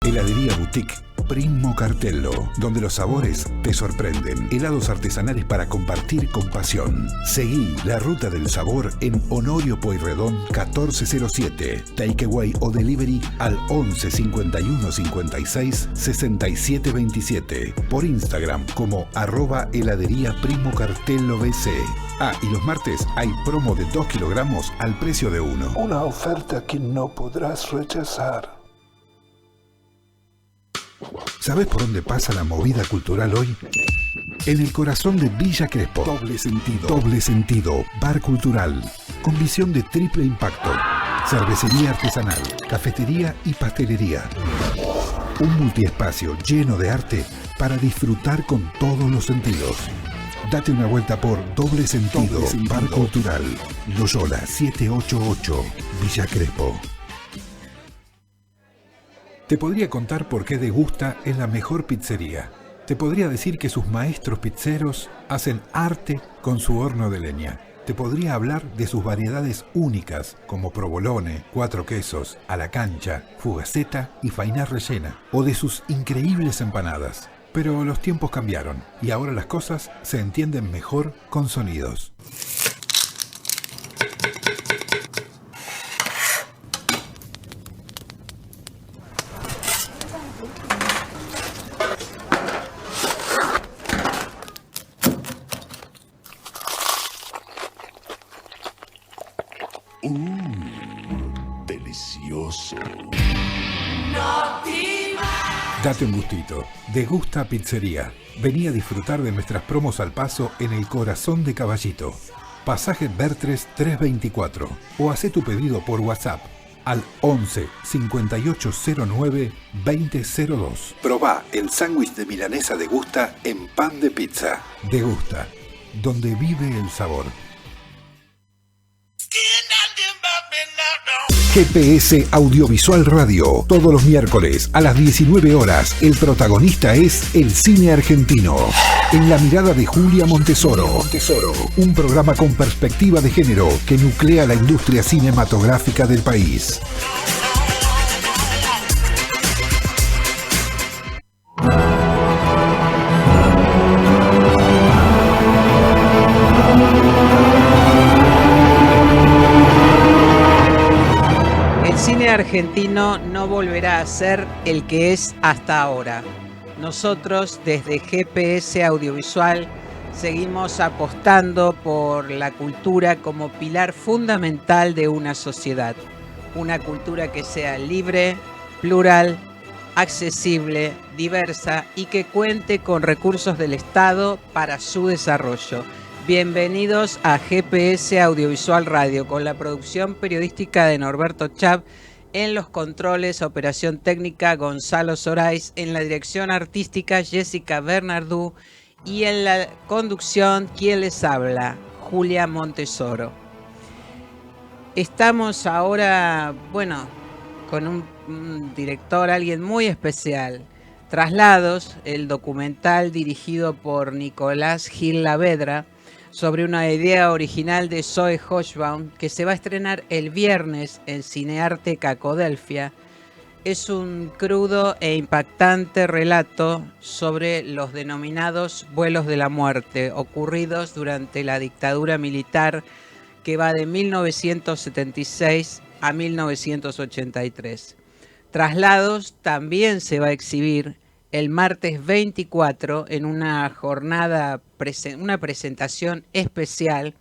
Heladería Boutique Primo Cartello, donde los sabores te sorprenden. Helados artesanales para compartir con pasión. Seguí la ruta del sabor en Honorio Pueyrredón 1407. Takeaway o delivery al 11 51 56 67 27. Por Instagram como @heladería Primo Cartello BC. Ah, y los martes hay promo de 2 kilogramos al precio de 1. Una oferta que no podrás rechazar. ¿Sabes por dónde pasa la movida cultural hoy? En el corazón de Villa Crespo. Doble sentido. Bar cultural. Con visión de triple impacto. Cervecería artesanal. Cafetería y pastelería. Un multiespacio lleno de arte para disfrutar con todos los sentidos. Date una vuelta por Doble Sentido. Bar cultural. Loyola 788. Villa Crespo. Te podría contar por qué Degusta es la mejor pizzería. Te podría decir que sus maestros pizzeros hacen arte con su horno de leña. Te podría hablar de sus variedades únicas como provolone, 4 quesos, a la cancha, fugaceta y fainá rellena. O de sus increíbles empanadas. Pero los tiempos cambiaron y ahora las cosas se entienden mejor con sonidos. Delicioso. Date un gustito. Degusta Pizzería. Vení a disfrutar de nuestras promos al paso en el corazón de Caballito. Pasaje Bertres 324. O hacé tu pedido por WhatsApp al 11 5809 2002. Probá el sándwich de milanesa Degusta en pan de pizza. Degusta, donde vive el sabor. GPS Audiovisual Radio. Todos los miércoles a las 19 horas, el protagonista es el cine argentino. En la mirada de Julia Montesoro. Un programa con perspectiva de género que nuclea la industria cinematográfica del país. El cine argentino no volverá a ser el que es hasta ahora. Nosotros, desde GPS Audiovisual, seguimos apostando por la cultura como pilar fundamental de una sociedad. Una cultura que sea libre, plural, accesible, diversa y que cuente con recursos del Estado para su desarrollo. Bienvenidos a GPS Audiovisual Radio, con la producción periodística de Norberto Chap, en los controles, operación técnica Gonzalo Sorais, en la dirección artística Jessica Bernardú y en la conducción, ¿quién les habla? Julia Montesoro. Estamos ahora, con un director, alguien muy especial. Traslados, el documental dirigido por Nicolás Gil Lavedra, sobre una idea original de Zoe Hochbaum, que se va a estrenar el viernes en Cinearte Cacodelfia. Es un crudo e impactante relato sobre los denominados vuelos de la muerte, ocurridos durante la dictadura militar que va de 1976 a 1983. Traslados también se va a exhibir el martes 24 en una jornada, una presentación especial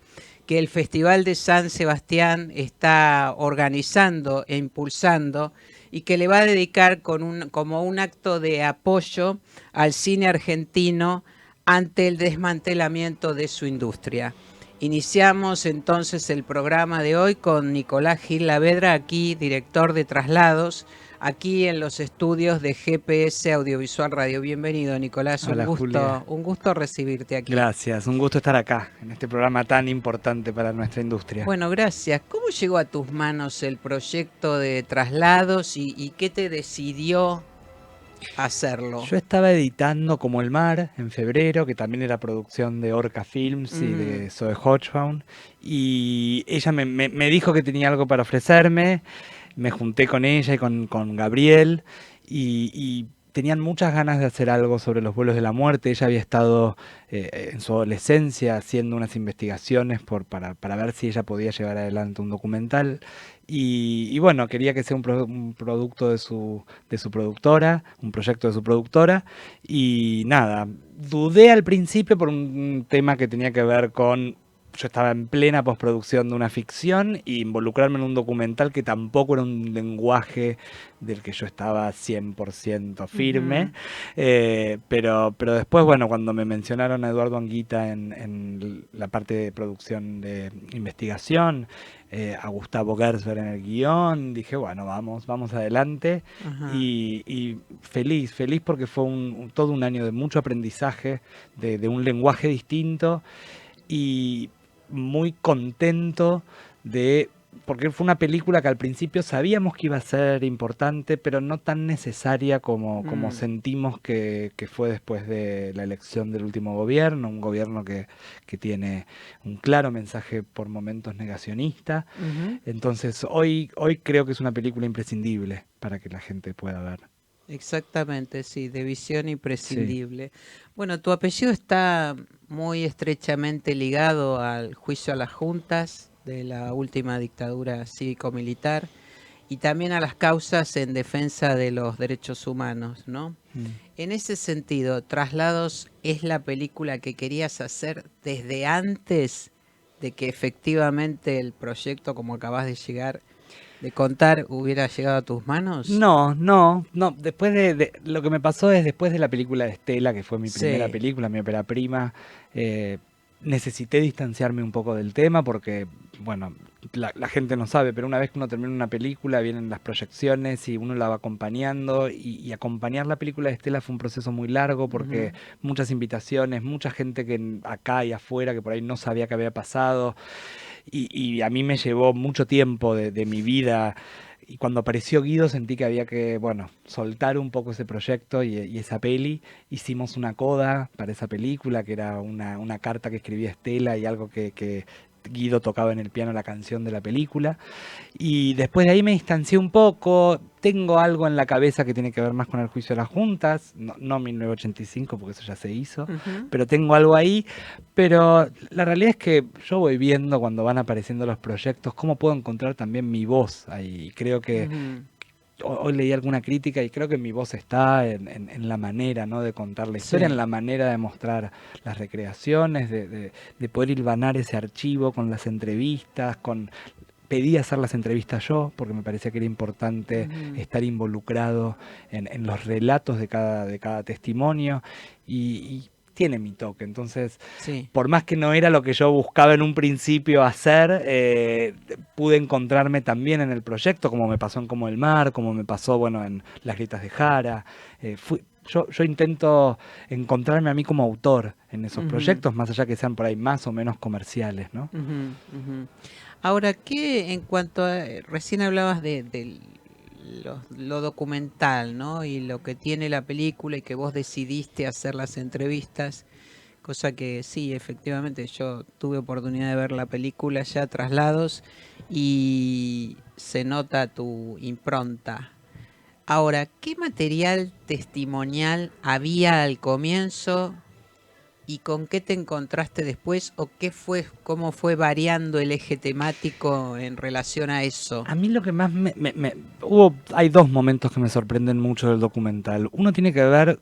que el Festival de San Sebastián está organizando e impulsando y que le va a dedicar como un acto de apoyo al cine argentino ante el desmantelamiento de su industria. Iniciamos entonces el programa de hoy con Nicolás Gil Lavedra, aquí director de Traslados, aquí en los estudios de GPS Audiovisual Radio. Bienvenido, Nicolás. Hola, Julia. Un gusto recibirte aquí. Gracias, un gusto estar acá, en este programa tan importante para nuestra industria. Bueno, gracias. ¿Cómo llegó a tus manos el proyecto de Traslados y qué te decidió hacerlo? Yo estaba editando Como el Mar en febrero, que también era producción de Orca Films y de Zoe Hochbaum, y ella me dijo que tenía algo para ofrecerme. me junté con ella y con Gabriel y tenían muchas ganas de hacer algo sobre los vuelos de la muerte. Ella había estado en su adolescencia haciendo unas investigaciones para ver si ella podía llevar adelante un documental. Y bueno, quería que sea un producto de su productora, un proyecto de su productora. Y nada, dudé al principio por un tema que tenía que ver con... Yo estaba en plena postproducción de una ficción y involucrarme en un documental que tampoco era un lenguaje del que yo estaba 100% firme. Pero después, bueno, cuando me mencionaron a Eduardo Anguita en la parte de producción de investigación, a Gustavo Gersber en el guión, dije, bueno, vamos adelante. Ajá. Y feliz porque fue todo un año de mucho aprendizaje, de un lenguaje distinto. Y muy contento porque fue una película que al principio sabíamos que iba a ser importante, pero no tan necesaria como sentimos que fue después de la elección del último gobierno, un gobierno que tiene un claro mensaje por momentos negacionista. Entonces hoy creo que es una película imprescindible para que la gente pueda ver. Exactamente, sí, de visión Sí. imprescindible. Bueno, tu apellido está muy estrechamente ligado al juicio a las juntas de la última dictadura cívico-militar y también a las causas en defensa de los derechos humanos, ¿no? En ese sentido, Traslados es la película que querías hacer desde antes de que efectivamente el proyecto, como acabas de contar, hubiera llegado a tus manos. No. Después lo que me pasó es después de la película de Estela, que fue mi primera Sí. película, mi ópera prima, necesité distanciarme un poco del tema porque, bueno, la gente no sabe, pero una vez que uno termina una película, vienen las proyecciones y uno la va acompañando. Y acompañar la película de Estela fue un proceso muy largo porque muchas invitaciones, mucha gente que acá y afuera que por ahí no sabía qué había pasado. Y a mí me llevó mucho tiempo de mi vida. Y cuando apareció Guido sentí que había que, bueno, soltar un poco ese proyecto y esa peli. Hicimos una coda para esa película, que era una carta que escribía Estela y algo que Guido tocaba en el piano la canción de la película. Y después de ahí me distancié un poco. Tengo algo en la cabeza que tiene que ver más con el juicio de las juntas, no 1985 porque eso ya se hizo, pero tengo algo ahí. Pero la realidad es que yo voy viendo cuando van apareciendo los proyectos cómo puedo encontrar también mi voz ahí. Creo que hoy leí alguna crítica y creo que mi voz está en la manera, ¿no?, de contar la historia, Sí. en la manera de mostrar las recreaciones, de poder hilvanar ese archivo con las entrevistas, pedí hacer las entrevistas yo, porque me parecía que era importante estar involucrado en los relatos de cada testimonio y tiene mi toque. Entonces, Sí. por más que no era lo que yo buscaba en un principio hacer, pude encontrarme también en el proyecto, como me pasó en Como el Mar, como me pasó, bueno, en Las Grietas de Jara. Yo intento encontrarme a mí como autor en esos proyectos, más allá que sean por ahí más o menos comerciales, ¿no? Ahora, ¿qué en cuanto a, recién hablabas de lo documental, ¿no? Y lo que tiene la película y que vos decidiste hacer las entrevistas, cosa que sí, efectivamente, yo tuve oportunidad de ver la película ya, Traslados, y se nota tu impronta. Ahora, ¿qué material testimonial había al comienzo y con qué te encontraste después o cómo fue variando el eje temático en relación a eso? A mí lo que más hay dos momentos que me sorprenden mucho del documental. Uno tiene que ver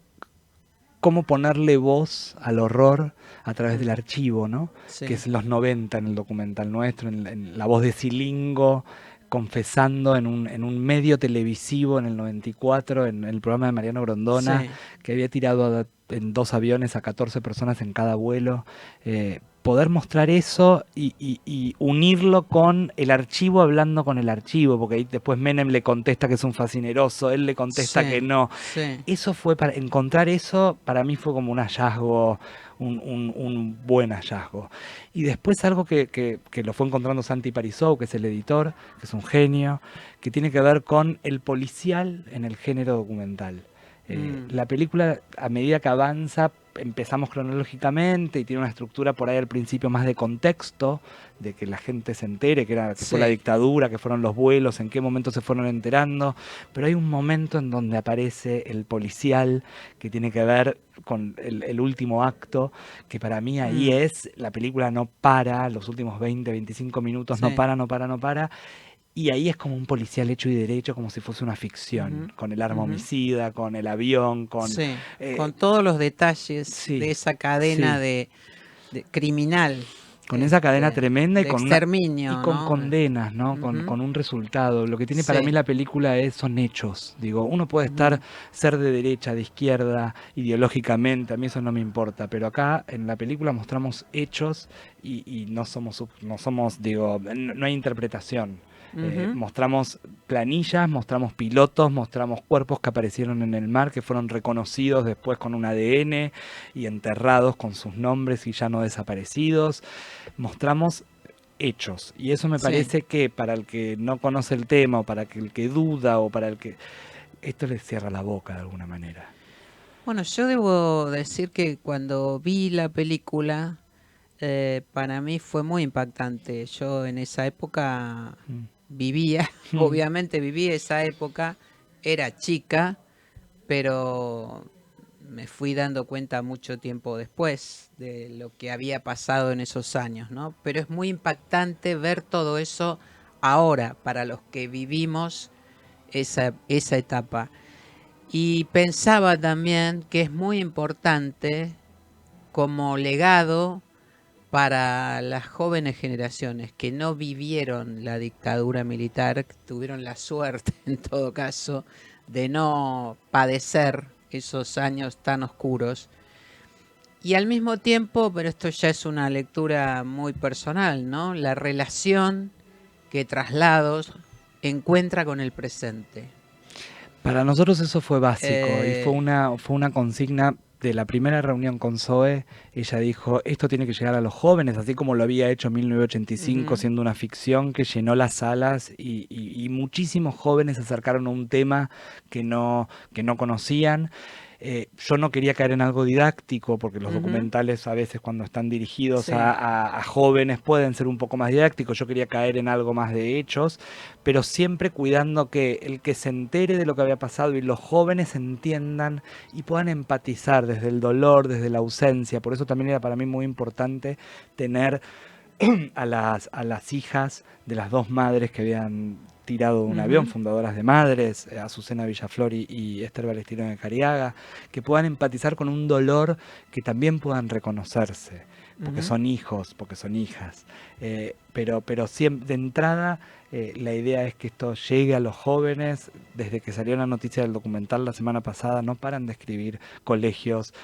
cómo ponerle voz al horror a través del archivo, ¿no? Sí. Que es los 90 en el documental nuestro, en la voz de Silingo, confesando en un medio televisivo en el 94, en el programa de Mariano Grondona, Sí. que había tirado en 2 aviones a 14 personas en cada vuelo. Poder mostrar eso y unirlo con el archivo hablando con el archivo, porque ahí después Menem le contesta que es un fascineroso, él le contesta Sí. que no. Sí. Eso fue, para encontrar eso, para mí fue como un hallazgo, un buen hallazgo. Y después algo que lo fue encontrando Santi Parisou, que es el editor, que es un genio, que tiene que ver con el policial en el género documental. La película, a medida que avanza, empezamos cronológicamente y tiene una estructura por ahí al principio más de contexto, de que la gente se entere que fue la Sí. dictadura, que fueron los vuelos, en qué momento se fueron enterando, pero hay un momento en donde aparece el policial que tiene que ver con el último acto, que para mí ahí la película no para, los últimos 20, 25 minutos no Sí. para, no para, no para. Y ahí es como un policial hecho y derecho, como si fuese una ficción, con el arma homicida, con el avión, con... Sí, eh, con todos los detalles de sí, esa cadena sí, de criminal, con esa cadena tremenda de y exterminio, con ¿no? condenas, ¿no? Ujú. Con un resultado. Lo que tiene para mí Sí. la película son hechos. Digo, uno puede ser de derecha, de izquierda, ideológicamente, a mí eso no me importa, pero acá en la película mostramos hechos y no somos, digo, no hay interpretación. Ujú. Mostramos planillas, mostramos pilotos, mostramos cuerpos que aparecieron en el mar, que fueron reconocidos después con un ADN y enterrados con sus nombres y ya no desaparecidos. Mostramos hechos. Y eso me Sí. parece que para el que no conoce el tema, o para el que duda, o para el que... Esto le cierra la boca de alguna manera. Bueno, yo debo decir que cuando vi la película, para mí fue muy impactante. Yo en esa época vivía, obviamente viví esa época, era chica, pero me fui dando cuenta mucho tiempo después de lo que había pasado en esos años, ¿no? Pero es muy impactante ver todo eso ahora, para los que vivimos esa etapa. Y pensaba también que es muy importante como legado para las jóvenes generaciones que no vivieron la dictadura militar, que tuvieron la suerte, en todo caso, de no padecer esos años tan oscuros. Y al mismo tiempo, pero esto ya es una lectura muy personal, ¿no? La relación que Traslados encuentra con el presente. Para nosotros eso fue básico y Eh, fue una consigna de la primera reunión con Zoe. Ella dijo, esto tiene que llegar a los jóvenes, así como lo había hecho en 1985, siendo una ficción que llenó las salas y muchísimos jóvenes se acercaron a un tema que no conocían. Yo no quería caer en algo didáctico, porque los documentales a veces cuando están dirigidos sí. a jóvenes pueden ser un poco más didácticos. Yo quería caer en algo más de hechos, pero siempre cuidando que el que se entere de lo que había pasado y los jóvenes entiendan y puedan empatizar desde el dolor, desde la ausencia. Por eso también era para mí muy importante tener a las hijas de las dos madres que habían tirado un avión, fundadoras de Madres, Azucena Villaflor y Esther Balestino de Cariaga, que puedan empatizar con un dolor, que también puedan reconocerse, porque son hijos, porque son hijas. Pero siempre, de entrada, la idea es que esto llegue a los jóvenes. Desde que salió la noticia del documental la semana pasada, no paran de escribir colegios,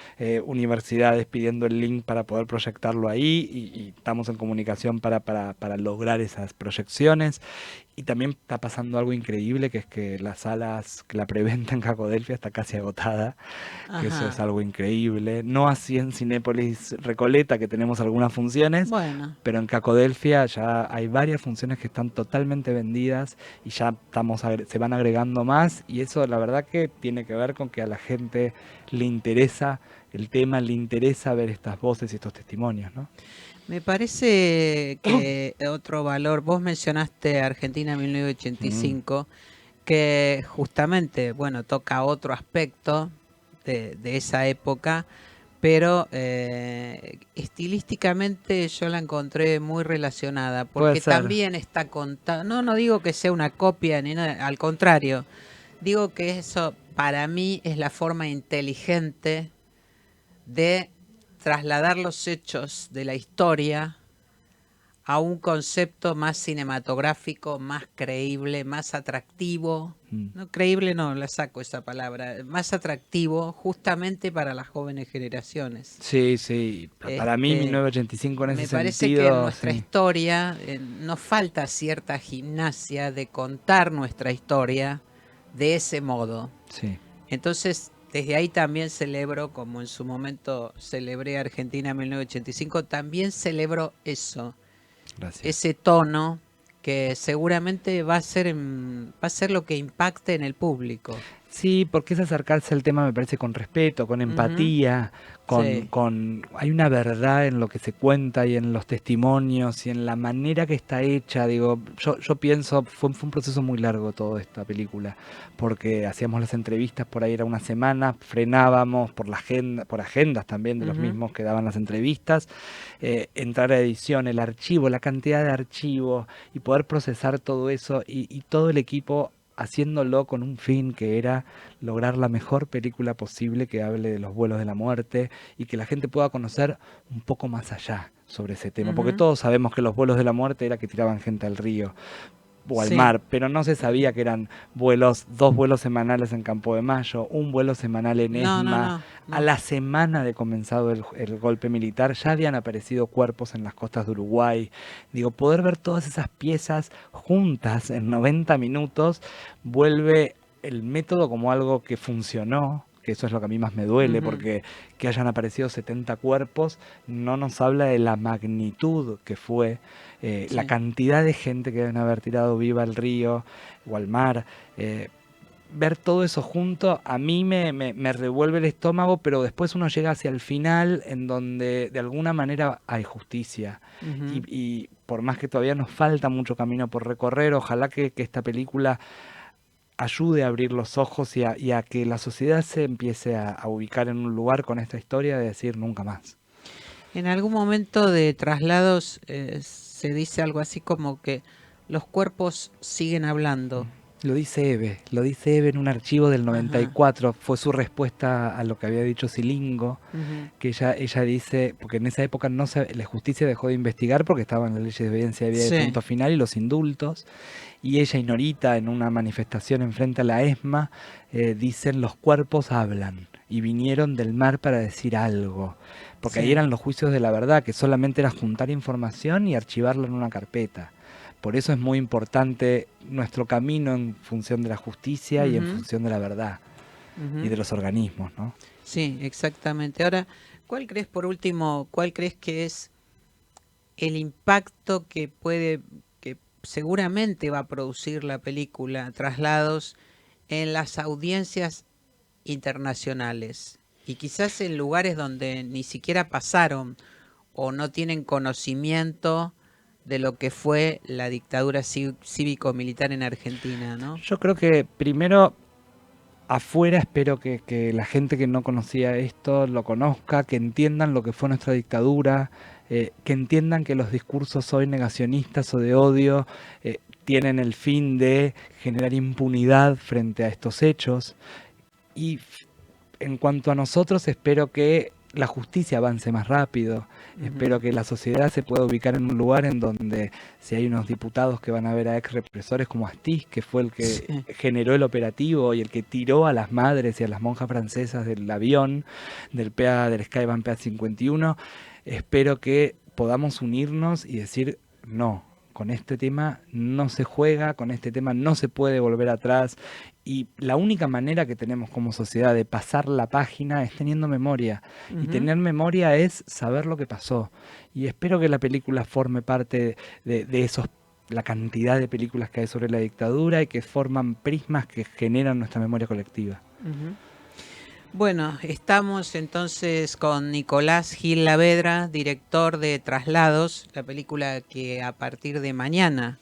universidades pidiendo el link para poder proyectarlo ahí, y estamos en comunicación para lograr esas proyecciones. Y también está pasando algo increíble, que es que las salas, que la preventa en Cacodelfia está casi agotada, que eso es algo increíble. No así en Cinépolis Recoleta, que tenemos algunas funciones, Bueno, pero en Cacodelfia ya hay varias funciones que están totalmente vendidas y ya se van agregando más, y eso la verdad que tiene que ver con que a la gente le interesa el tema, le interesa ver estas voces y estos testimonios, ¿no? me parece que otro valor, vos mencionaste Argentina 1985, que justamente, bueno, toca otro aspecto de esa época, pero estilísticamente yo la encontré muy relacionada, Puede porque ser. también está contada, no digo que sea una copia ni nada, al contrario, digo que eso para mí es la forma inteligente de trasladar los hechos de la historia a un concepto más cinematográfico, más creíble, más atractivo. No creíble, no, la saco esa palabra. Más atractivo justamente para las jóvenes generaciones. Sí, sí. Para mí 1985 en ese Me parece que en sentido, nuestra sí. historia nos falta cierta gimnasia de contar nuestra historia de ese modo. Sí. Entonces, desde ahí también celebro, como en su momento celebré Argentina 1985, también celebro eso. Gracias. Ese tono que seguramente va a ser lo que impacte en el público. Sí, porque es acercarse al tema, me parece, con respeto, con empatía, Sí. hay una verdad en lo que se cuenta y en los testimonios y en la manera que está hecha. Digo, yo pienso, fue un proceso muy largo toda esta película, porque hacíamos las entrevistas, por ahí era una semana, frenábamos por agendas también de los mismos que daban las entrevistas, entrar a edición, el archivo, la cantidad de archivos y poder procesar todo eso y todo el equipo haciéndolo con un fin que era lograr la mejor película posible que hable de los vuelos de la muerte y que la gente pueda conocer un poco más allá sobre ese tema, porque todos sabemos que los vuelos de la muerte era que tiraban gente al río o al Sí. mar, pero no se sabía que eran dos vuelos semanales en Campo de Mayo, un vuelo semanal en ESMA. No. A la semana de comenzado el golpe militar ya habían aparecido cuerpos en las costas de Uruguay. Digo, poder ver todas esas piezas juntas en 90 minutos vuelve el método como algo que funcionó, que eso es lo que a mí más me duele, porque que hayan aparecido 70 cuerpos no nos habla de la magnitud que fue, la cantidad de gente que deben haber tirado viva al río o al mar. Ver todo eso junto a mí me revuelve el estómago, pero después uno llega hacia el final en donde de alguna manera hay justicia. Y por más que todavía nos falta mucho camino por recorrer, ojalá que esta película ayude a abrir los ojos y a que la sociedad se empiece a ubicar en un lugar con esta historia de decir nunca más. En algún momento de Traslados se dice algo así como que los cuerpos siguen hablando. Lo dice Eve en un archivo del 94, fue su respuesta a lo que había dicho Silingo, que ella dice, porque en esa época la justicia dejó de investigar porque estaban las leyes de evidencia de vida de punto final y los indultos, y ella y Norita en una manifestación enfrente a la ESMA dicen los cuerpos hablan y vinieron del mar para decir algo, porque ahí eran los juicios de la verdad, que solamente era juntar información y archivarla en una carpeta. Por eso es muy importante nuestro camino en función de la justicia y en función de la verdad y de los organismos, ¿no? Sí, exactamente. Ahora, ¿cuál crees que es el impacto que seguramente va a producir la película Traslados en las audiencias internacionales? Y quizás en lugares donde ni siquiera pasaron o no tienen conocimiento de lo que fue la dictadura cívico-militar en Argentina, ¿no? Yo creo que primero afuera espero que la gente que no conocía esto lo conozca, que entiendan lo que fue nuestra dictadura, que entiendan que los discursos hoy negacionistas o de odio tienen el fin de generar impunidad frente a estos hechos. Y en cuanto a nosotros, espero que la justicia avance más rápido. Espero que la sociedad se pueda ubicar en un lugar en donde si hay unos diputados que van a ver a ex represores como Astiz, que fue el que generó el operativo y el que tiró a las madres y a las monjas francesas del avión, del Skyban PA-51, espero que podamos unirnos y decir no. Con este tema no se juega, con este tema no se puede volver atrás y la única manera que tenemos como sociedad de pasar la página es teniendo memoria y tener memoria es saber lo que pasó y espero que la película forme parte de la cantidad de películas que hay sobre la dictadura y que forman prismas que generan nuestra memoria colectiva. Bueno, estamos entonces con Nicolás Gil Lavedra, director de Traslados, la película que a partir de mañana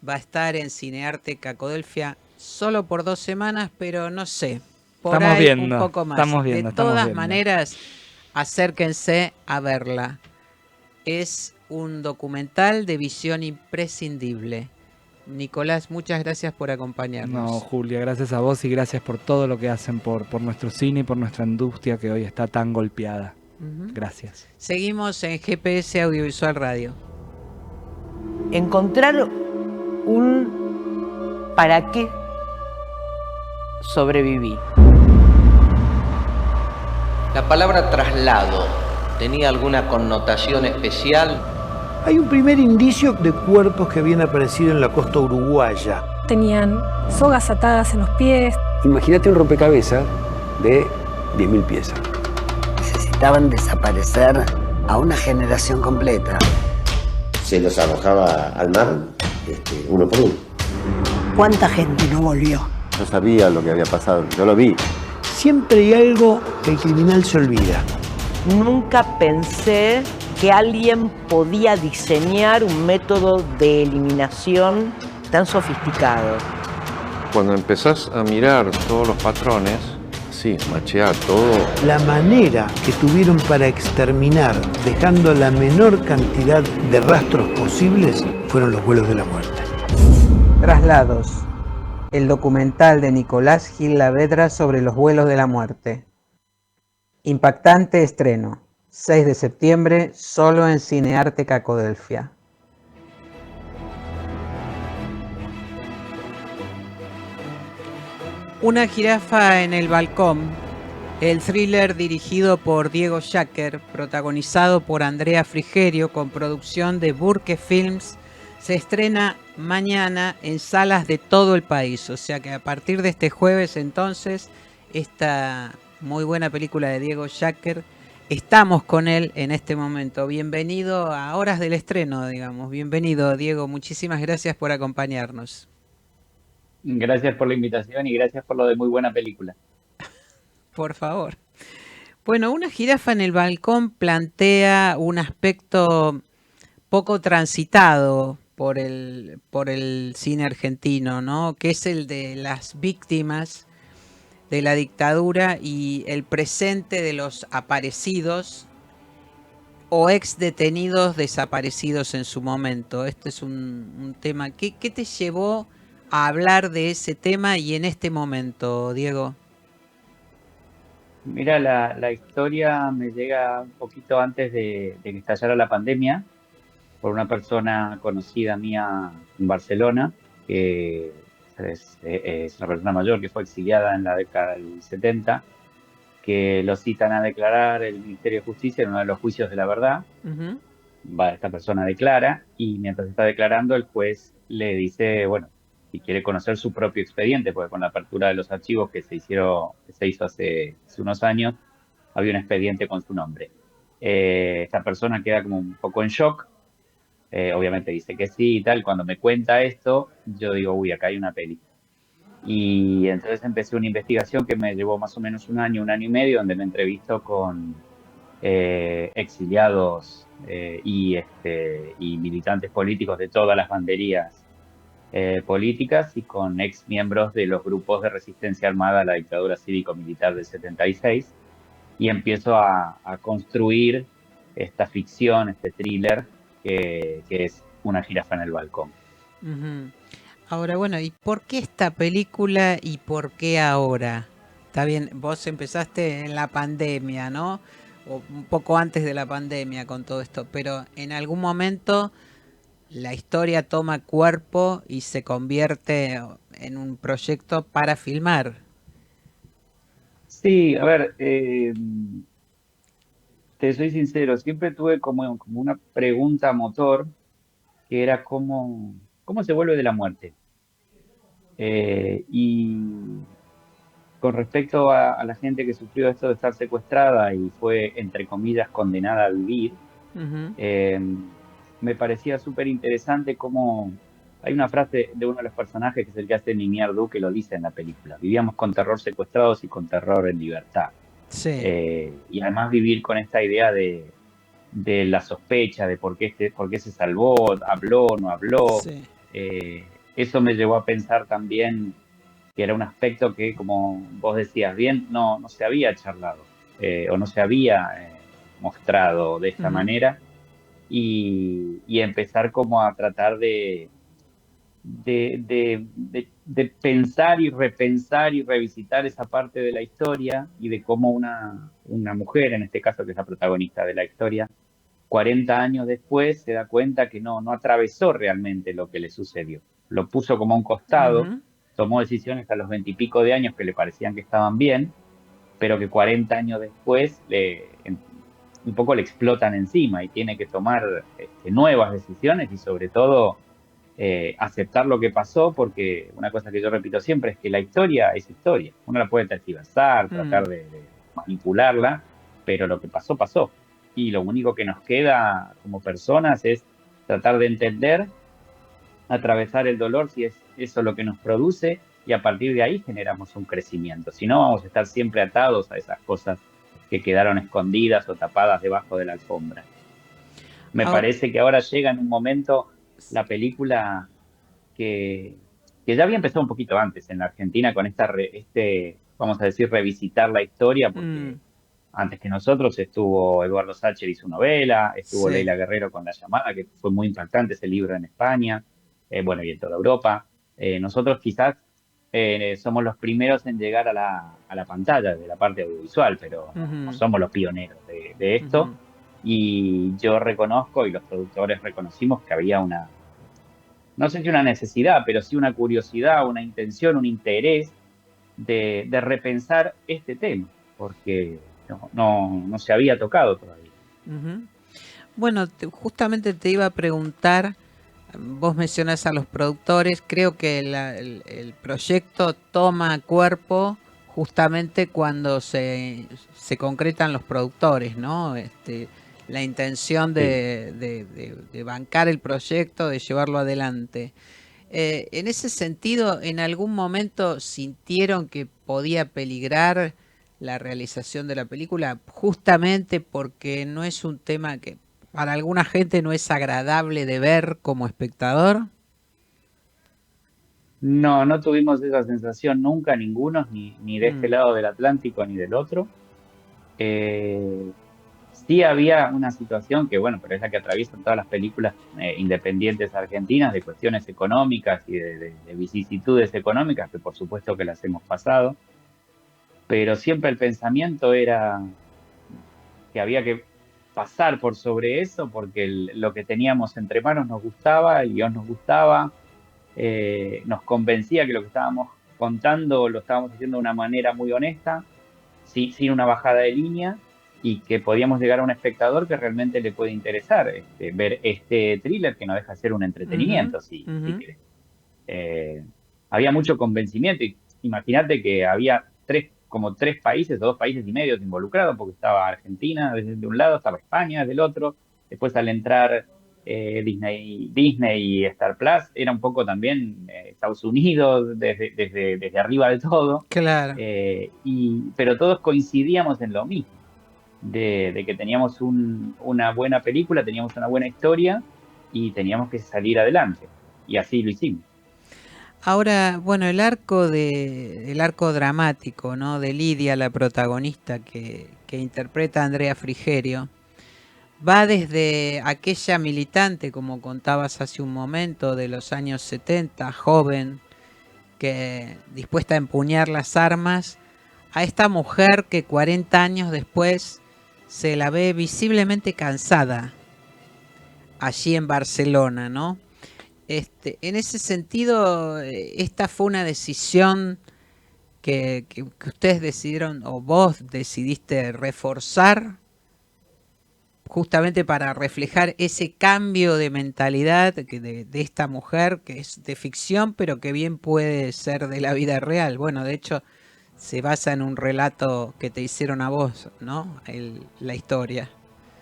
va a estar en Cinearte Cacodelfia solo por 2 semanas, pero no sé, por ahí un poco más. De todas maneras, acérquense a verla. Es un documental de visión imprescindible. Nicolás, muchas gracias por acompañarnos. No, Julia, gracias a vos y gracias por todo lo que hacen por nuestro cine y por nuestra industria que hoy está tan golpeada. Gracias. Seguimos en GPS Audiovisual Radio. Encontrar un para qué sobrevivir. La palabra traslado, ¿tenía alguna connotación especial? Hay un primer indicio de cuerpos que habían aparecido en la costa uruguaya. Tenían sogas atadas en los pies. Imagínate un rompecabezas de 10.000 piezas. Necesitaban desaparecer a una generación completa. Se los arrojaba al mar uno por uno. ¿Cuánta gente no volvió? Yo sabía lo que había pasado, yo lo vi. Siempre hay algo que el criminal se olvida. Nunca pensé que alguien podía diseñar un método de eliminación tan sofisticado. Cuando empezás a mirar todos los patrones, sí, machear todo. La manera que tuvieron para exterminar, dejando la menor cantidad de rastros posibles, fueron los vuelos de la muerte. Traslados. El documental de Nicolás Gil Lavedra sobre los vuelos de la muerte. Impactante estreno. 6 de septiembre, solo en Cinearte Cacodelfia. Una jirafa en el balcón. El thriller dirigido por Diego Schacker, protagonizado por Andrea Frigerio, con producción de Burke Films, se estrena mañana en salas de todo el país. O sea que a partir de este jueves, entonces, esta muy buena película de Diego Schacker, estamos con él en este momento. Bienvenido a horas del estreno, digamos. Bienvenido, Diego. Muchísimas gracias por acompañarnos. Gracias por la invitación y gracias por lo de muy buena película. Por favor. Bueno, Una jirafa en el balcón plantea un aspecto poco transitado por el cine argentino, ¿no? Que es el de las víctimas de la dictadura y el presente de los aparecidos o ex detenidos desaparecidos en su momento. Este es un tema. ¿Qué te llevó a hablar de ese tema y en este momento, Diego? Mira, la historia me llega un poquito antes de que estallara la pandemia, por una persona conocida mía en Barcelona, que es una persona mayor que fue exiliada en la década del 70, que lo citan a declarar el Ministerio de Justicia en uno de los juicios de la verdad. Esta persona declara y mientras está declarando el juez le dice, bueno, si quiere conocer su propio expediente, porque con la apertura de los archivos que se hizo hace unos años, había un expediente con su nombre. Esta persona queda como un poco en shock, obviamente dice que sí y tal. Cuando me cuenta esto, yo digo, uy, acá hay una peli. Y entonces empecé una investigación que me llevó más o menos un año y medio, donde me entrevisto con exiliados y militantes políticos de todas las banderías políticas y con ex miembros de los grupos de resistencia armada a la dictadura cívico-militar del 76, y empiezo a construir esta ficción, este thriller que es Una jirafa en el balcón. Ahora, bueno, ¿y por qué esta película y por qué ahora? Está bien, vos empezaste en la pandemia, ¿no? O un poco antes de la pandemia con todo esto, pero en algún momento la historia toma cuerpo y se convierte en un proyecto para filmar. Sí, a ver, te soy sincero, siempre tuve como una pregunta motor, que era cómo se vuelve de la muerte. Y con respecto a la gente que sufrió esto de estar secuestrada y fue, entre comillas, condenada a vivir, me parecía súper interesante cómo hay una frase de uno de los personajes, que es el que hace Ninier Du, que lo dice en la película: vivíamos con terror secuestrados y con terror en libertad. Sí. Y además vivir con esta idea de la sospecha, de por qué se salvó, habló, no habló. Sí. Eso me llevó a pensar también que era un aspecto que, como vos decías bien, no se había charlado o no se había mostrado de esta manera, y empezar como a tratar de pensar y repensar y revisitar esa parte de la historia y de cómo una mujer, en este caso que es la protagonista de la historia, 40 años después se da cuenta que no atravesó realmente lo que le sucedió. Lo puso como a un costado, tomó decisiones a los 20 y pico de años que le parecían que estaban bien, pero que 40 años después un poco le explotan encima y tiene que tomar nuevas decisiones y sobre todo aceptar lo que pasó, porque una cosa que yo repito siempre es que la historia es historia. Uno la puede tergiversar, tratar de manipularla, pero lo que pasó, pasó. Y lo único que nos queda como personas es tratar de entender, atravesar el dolor, si es eso lo que nos produce, y a partir de ahí generamos un crecimiento. Si no, vamos a estar siempre atados a esas cosas que quedaron escondidas o tapadas debajo de la alfombra. Me parece que ahora llega en un momento la película que ya había empezado un poquito antes en la Argentina con vamos a decir, revisitar la historia, porque antes que nosotros estuvo Eduardo Sacher y su novela, estuvo Sí. Leila Guerrero con La Llamada, que fue muy impactante ese libro en España, bueno, y en toda Europa. Nosotros quizás somos los primeros en llegar a la pantalla de la parte audiovisual, pero no somos los pioneros de esto. Y yo reconozco, y los productores reconocimos, que había no sé si una necesidad, pero sí una curiosidad, una intención, un interés de repensar este tema, porque no se había tocado todavía. Bueno, justamente te iba a preguntar, vos mencionás a los productores, creo que el proyecto toma cuerpo justamente cuando se concretan los productores, ¿no? La intención de bancar el proyecto, de llevarlo adelante. En ese sentido, ¿en algún momento sintieron que podía peligrar la realización de la película? Justamente porque no es un tema que para alguna gente no es agradable de ver como espectador. No tuvimos esa sensación nunca, ninguno, ni de este lado del Atlántico ni del otro. Sí había una situación que, bueno, pero es la que atraviesan todas las películas independientes argentinas, de cuestiones económicas y de vicisitudes económicas, que por supuesto que las hemos pasado, pero siempre el pensamiento era que había que pasar por sobre eso, porque lo que teníamos entre manos nos gustaba, el guión nos gustaba, nos convencía que lo que estábamos contando lo estábamos haciendo de una manera muy honesta, sin una bajada de línea, y que podíamos llegar a un espectador que realmente le puede interesar ver este thriller, que no deja de ser un entretenimiento, si querés. Había mucho convencimiento, y imagínate que había como tres países o 2 países y medio involucrados, porque estaba Argentina desde un lado, estaba España del otro, después al entrar Disney y Star Plus, era un poco también Estados Unidos desde arriba de todo. Claro. Pero todos coincidíamos en lo mismo, de que teníamos una buena película, teníamos una buena historia y teníamos que salir adelante. Y así lo hicimos. Ahora, bueno, el arco dramático, ¿no? De Lidia, la protagonista que interpreta a Andrea Frigerio, va desde aquella militante, como contabas hace un momento, de los años 70, joven, que dispuesta a empuñar las armas, a esta mujer que 40 años después se la ve visiblemente cansada allí en Barcelona, ¿no? En ese sentido, esta fue una decisión que ustedes decidieron, o vos decidiste reforzar, justamente para reflejar ese cambio de mentalidad de esta mujer, que es de ficción, pero que bien puede ser de la vida real. Bueno, de hecho, se basa en un relato que te hicieron a vos, ¿no? La historia.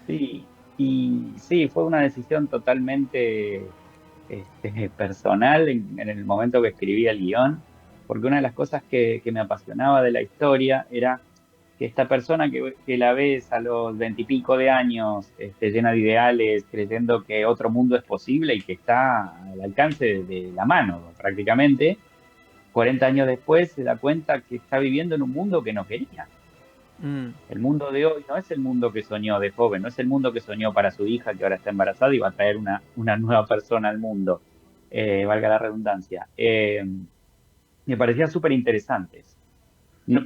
Sí, y sí, fue una decisión totalmente personal en el momento que escribí el guión, porque una de las cosas que me apasionaba de la historia era que esta persona que la ves a los 20 y pico de años, llena de ideales, creyendo que otro mundo es posible y que está al alcance de la mano prácticamente, 40 años después se da cuenta que está viviendo en un mundo que no quería. El mundo de hoy no es el mundo que soñó de joven, no es el mundo que soñó para su hija, que ahora está embarazada y va a traer una nueva persona al mundo, valga la redundancia. Me parecían súper interesantes,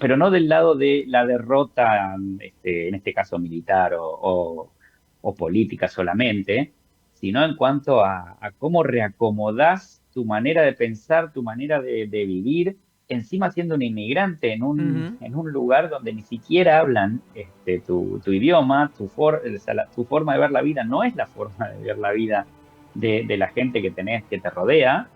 pero no del lado de la derrota, en este caso militar o política solamente, sino en cuanto a cómo reacomodás tu manera de pensar, tu manera de vivir, encima siendo un inmigrante en un lugar donde ni siquiera hablan tu idioma, tu forma de ver la vida no es la forma de ver la vida de la gente que te rodea.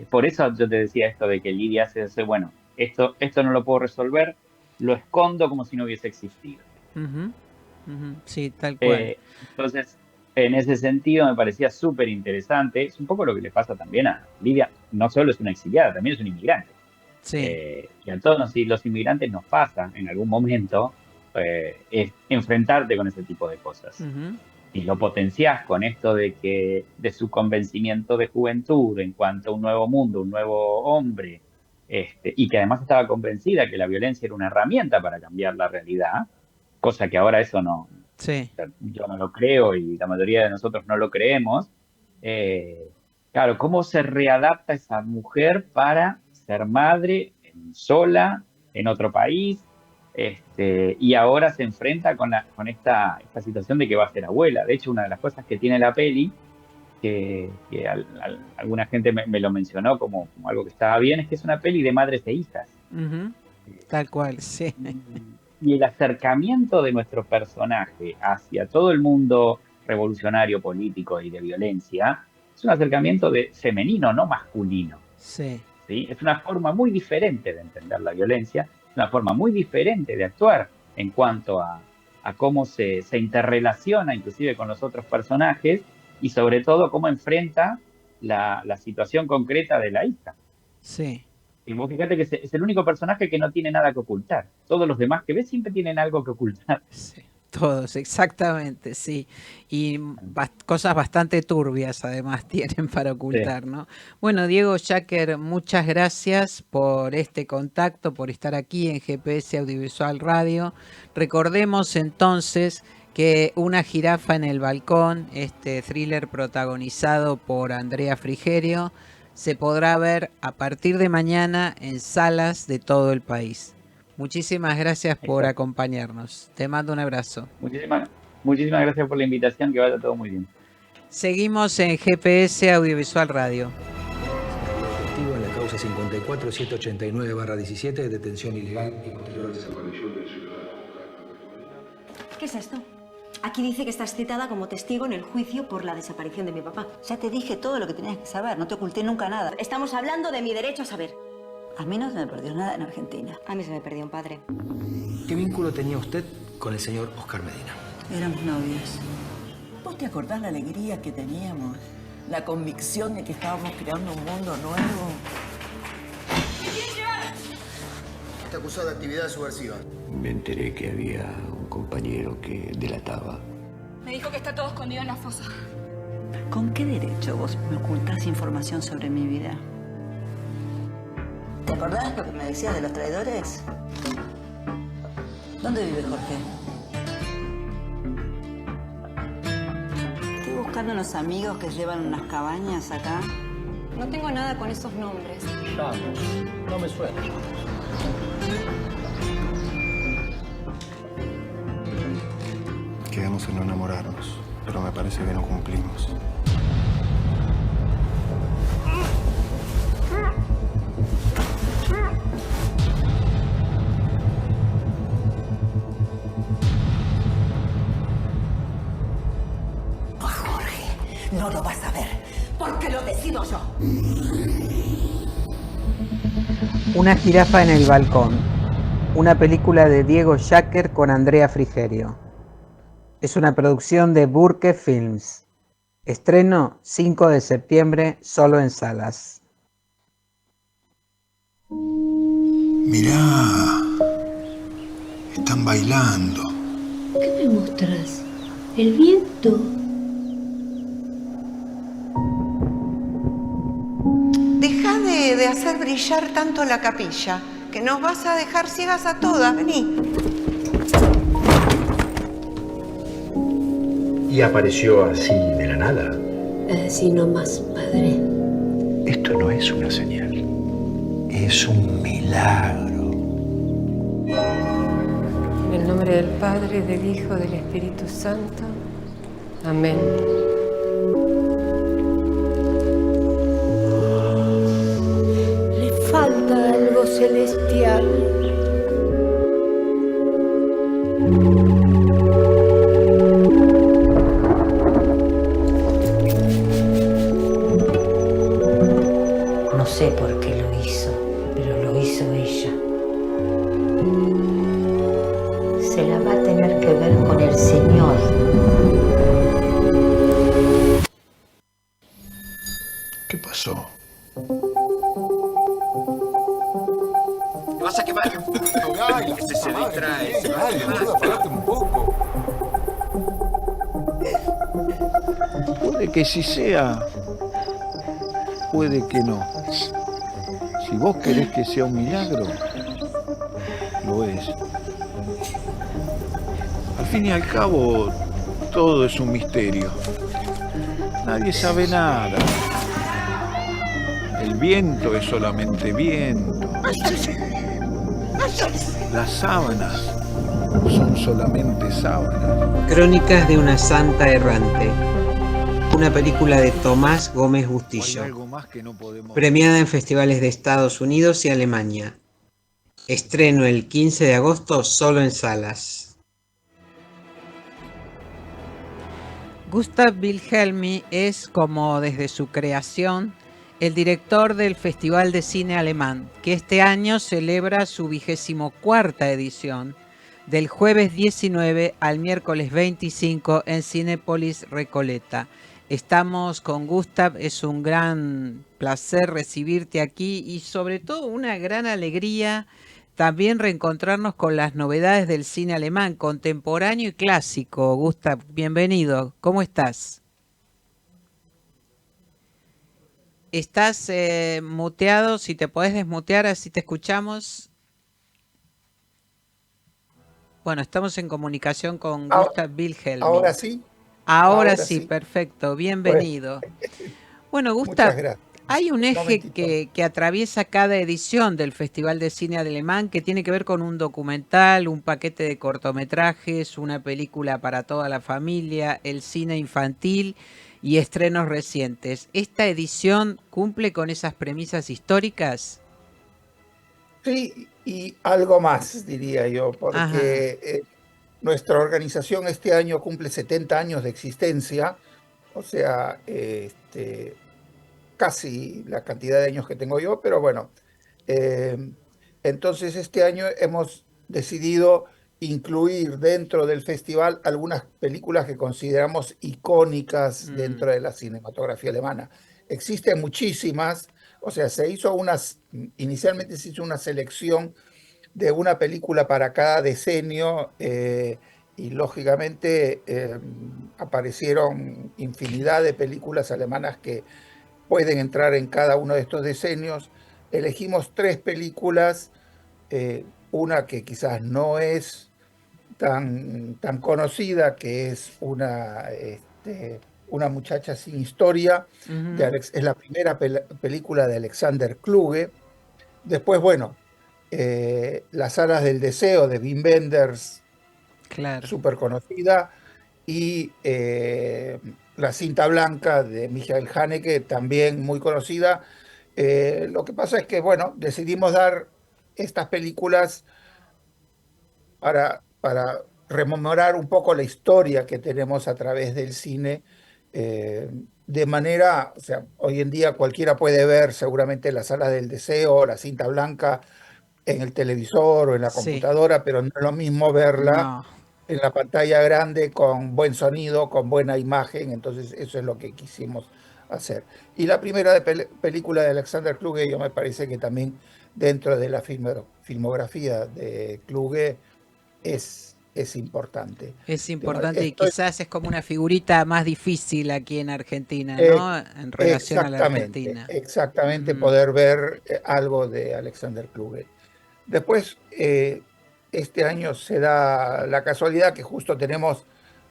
Por eso yo te decía esto de que Lidia hace, bueno, esto no lo puedo resolver, lo escondo como si no hubiese existido. Sí, tal cual. Entonces, en ese sentido me parecía súper interesante. Es un poco lo que le pasa también a Lidia. no solo es una exiliada, también es un inmigrante. Sí. Y a todos los inmigrantes nos pasa en algún momento es enfrentarte con ese tipo de cosas. Y lo potenciás con esto de su convencimiento de juventud en cuanto a un nuevo mundo, un nuevo hombre, y que además estaba convencida que la violencia era una herramienta para cambiar la realidad, cosa que ahora eso no, Sí. yo no lo creo y la mayoría de nosotros no lo creemos. Claro, ¿cómo se readapta esa mujer para ser madre sola en otro país? Y ahora se enfrenta con esta situación de que va a ser abuela. De hecho, una de las cosas que tiene la peli, que alguna gente me lo mencionó como algo que estaba bien, es que es una peli de madres e hijas. Tal cual, sí. Y el acercamiento de nuestro personaje hacia todo el mundo revolucionario, político y de violencia, es un acercamiento femenino, no masculino. Sí. ¿Sí? Es una forma muy diferente de entender la violencia, es una forma muy diferente de actuar en cuanto a cómo se interrelaciona inclusive con los otros personajes y sobre todo cómo enfrenta la situación concreta de la hija. Sí. Y vos fíjate que es el único personaje que no tiene nada que ocultar. Todos los demás que ves siempre tienen algo que ocultar. Sí. Todos, exactamente, sí. Y cosas bastante turbias además tienen para ocultar, Sí. ¿no? Bueno, Diego Yacker, muchas gracias por este contacto, por estar aquí en GPS Audiovisual Radio. Recordemos entonces que Una jirafa en el balcón, este thriller protagonizado por Andrea Frigerio, se podrá ver a partir de mañana en salas de todo el país. Muchísimas gracias por acompañarnos. Te mando un abrazo. Muchísimas gracias por la invitación, que vaya todo muy bien. Seguimos en GPS Audiovisual Radio. Testigo en la causa 54-789-17 de detención ilegal y posterior desaparición del ciudadano. ¿Qué es esto? Aquí dice que estás citada como testigo en el juicio por la desaparición de mi papá. Ya te dije todo lo que tenías que saber, no te oculté nunca nada. Estamos hablando de mi derecho a saber. A mí no se me perdió nada en Argentina. A mí se me perdió un padre. ¿Qué vínculo tenía usted con el señor Oscar Medina? Éramos novios. ¿Vos te acordás la alegría que teníamos? La convicción de que estábamos creando un mundo nuevo. Está acusado de actividad subversiva. Me enteré que había un compañero que delataba. Me dijo que está todo escondido en la fosa. ¿Con qué derecho vos me ocultás información sobre mi vida? ¿Te acordás lo que me decías de los traidores? ¿Dónde vive Jorge? Estoy buscando unos amigos que llevan unas cabañas acá. No tengo nada con esos nombres. No me suena. Quedamos en no enamorarnos, pero me parece que no cumplimos. No lo vas a ver, porque lo decido yo. Una jirafa en el balcón. Una película de Diego Yacker con Andrea Frigerio. Es una producción de Burke Films. Estreno 5 de septiembre, solo en salas. Mirá, están bailando. ¿Qué me mostrás? El viento. Deja de hacer brillar tanto la capilla, que nos vas a dejar ciegas a todas. Vení. ¿Y apareció así de la nada? Así nomás, padre. Esto no es una señal, es un milagro. En el nombre del Padre, del Hijo, del Espíritu Santo. Amén. Le falta algo celestial. No sé por qué lo hizo, pero lo hizo ella. Se la va a tener que ver con el Señor. ¿Qué pasó? Dale, boludo, apagate un poco. Puede que sí sea, puede que no. Si vos querés que sea un milagro, lo es. Al fin y al cabo, todo es un misterio. Nadie sabe nada. El viento es solamente viento. Las sábanas son solamente sábanas. Crónicas de una santa errante. Una película de Tomás Gómez Bustillo. Premiada en festivales de Estados Unidos y Alemania. Estreno el 15 de agosto solo en salas. Gustav Wilhelmy es, como desde su creación, el director del Festival de Cine Alemán, que este año celebra su 24ª edición, del jueves 19 al miércoles 25 en Cinépolis Recoleta. Estamos con Gustav, es un gran placer recibirte aquí y sobre todo una gran alegría también reencontrarnos con las novedades del cine alemán, contemporáneo y clásico. Gustav, bienvenido, ¿cómo estás? Estás muteado, si te podés desmutear, así te escuchamos. Bueno, estamos en comunicación con Gustav Wilhelmy. ¿Ahora sí? Ahora sí, perfecto, bienvenido. Bueno, Gustav, hay un eje que atraviesa cada edición del Festival de Cine Alemán que tiene que ver con un documental, un paquete de cortometrajes, una película para toda la familia, el cine infantil y estrenos recientes. ¿Esta edición cumple con esas premisas históricas? Sí, y algo más, diría yo, porque nuestra organización este año cumple 70 años de existencia, o sea, casi la cantidad de años que tengo yo, pero bueno, entonces este año hemos decidido incluir dentro del festival algunas películas que consideramos icónicas dentro de la cinematografía alemana. Existen muchísimas, o sea, inicialmente se hizo una selección de una película para cada decenio y lógicamente aparecieron infinidad de películas alemanas que pueden entrar en cada uno de estos decenios. Elegimos 3 películas, una que quizás no es tan conocida, que es una muchacha sin historia, es la primera película de Alexander Kluge. Después, bueno, Las alas del deseo de Wim Wenders, claro, súper conocida, y La cinta blanca de Michael Haneke, también muy conocida. Lo que pasa es que, bueno, decidimos dar estas películas para rememorar un poco la historia que tenemos a través del cine, de manera, o sea, hoy en día cualquiera puede ver seguramente Las alas del deseo, La cinta blanca en el televisor o en la computadora, pero no es lo mismo verla en la pantalla grande con buen sonido, con buena imagen. Entonces eso es lo que quisimos hacer. Y la primera película de Alexander Kluge, yo me parece que también dentro de la filmografía de Kluge es importante. Es importante y quizás es como una figurita más difícil aquí en Argentina, ¿no? En relación a la Argentina. Exactamente, poder ver algo de Alexander Kluge. Después, este año se da la casualidad que justo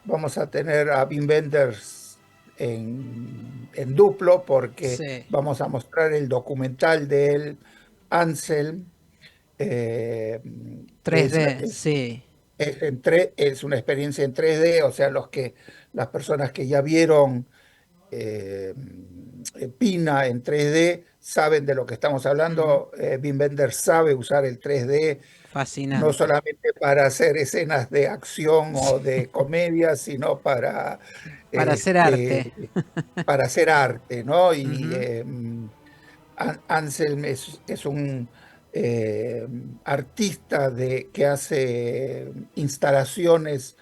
vamos a tener a Wim Wenders en duplo, porque vamos a mostrar el documental de él, Anselm. 3D, sí. Es una experiencia en 3D, o sea, las personas que ya vieron Pina en 3D saben de lo que estamos hablando. Wim Wenders sabe usar el 3D. Fascinante. No solamente para hacer escenas de acción o de comedia, sino para hacer arte. Para hacer arte, ¿no? Y Anselm es un artista que hace instalaciones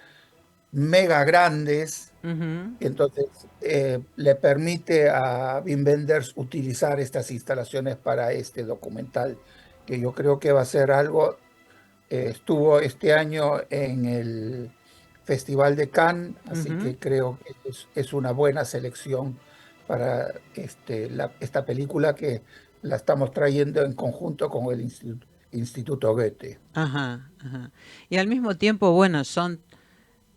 mega grandes. Entonces le permite a Wim Wenders utilizar estas instalaciones para este documental, que yo creo que va a ser algo estuvo este año en el Festival de Cannes, así que creo que es una buena selección para esta película que la estamos trayendo en conjunto con el Instituto Goethe. Ajá, ajá. Y al mismo tiempo, bueno, son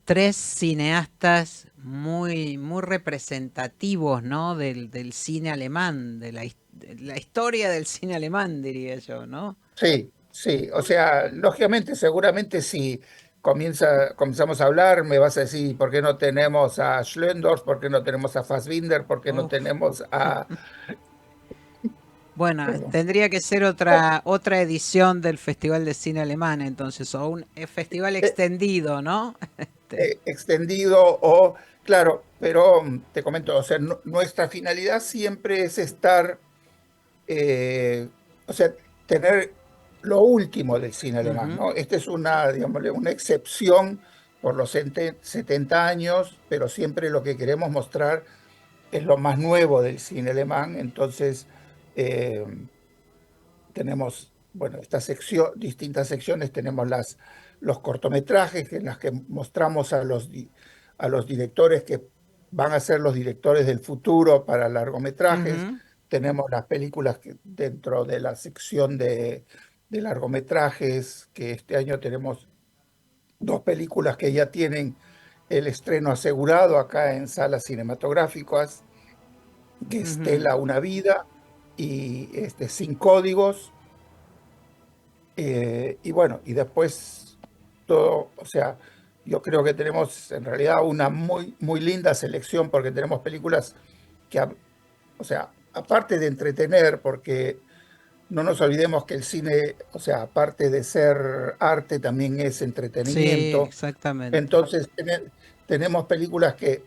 tres cineastas muy, muy representativos, ¿no? Del cine alemán, de la historia del cine alemán, diría yo, ¿no? Sí, sí, o sea, lógicamente, seguramente si comenzamos a hablar, me vas a decir, ¿por qué no tenemos a Schlendorf? ¿Por qué no tenemos a Fassbinder? ¿Por qué no tenemos a... Bueno, tendría que ser otra edición del Festival de Cine Alemán, entonces, o un festival extendido, ¿no? extendido o, claro, pero te comento, o sea, nuestra finalidad siempre es estar, o sea, tener lo último del cine alemán, ¿no? Esta es digámosle, una excepción por los 70 años, pero siempre lo que queremos mostrar es lo más nuevo del cine alemán. Entonces, tenemos, bueno, distintas secciones, tenemos los cortometrajes en las que mostramos a los directores que van a ser los directores del futuro para largometrajes. Tenemos las películas dentro de la sección de largometrajes, que este año tenemos 2 películas que ya tienen el estreno asegurado acá en salas cinematográficas, que es Tela, una vida, y Sin códigos. Y bueno, y después todo, o sea, yo creo que tenemos en realidad una muy, muy linda selección, porque tenemos películas que, o sea, aparte de entretener, porque no nos olvidemos que el cine, o sea, aparte de ser arte, también es entretenimiento. Sí, exactamente. Entonces, tenemos películas que,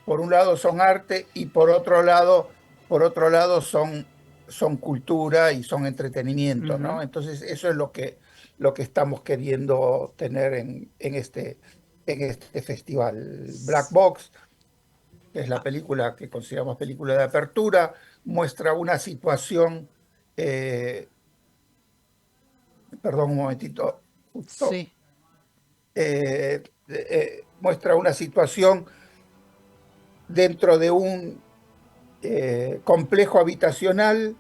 por un lado, son arte y por otro lado son cultura y son entretenimiento, ¿no? Entonces, eso es lo que estamos queriendo tener en este festival. Black Box, que es la película que consideramos película de apertura, muestra una situación... perdón un momentito. Justo, sí. Muestra una situación dentro de un complejo habitacional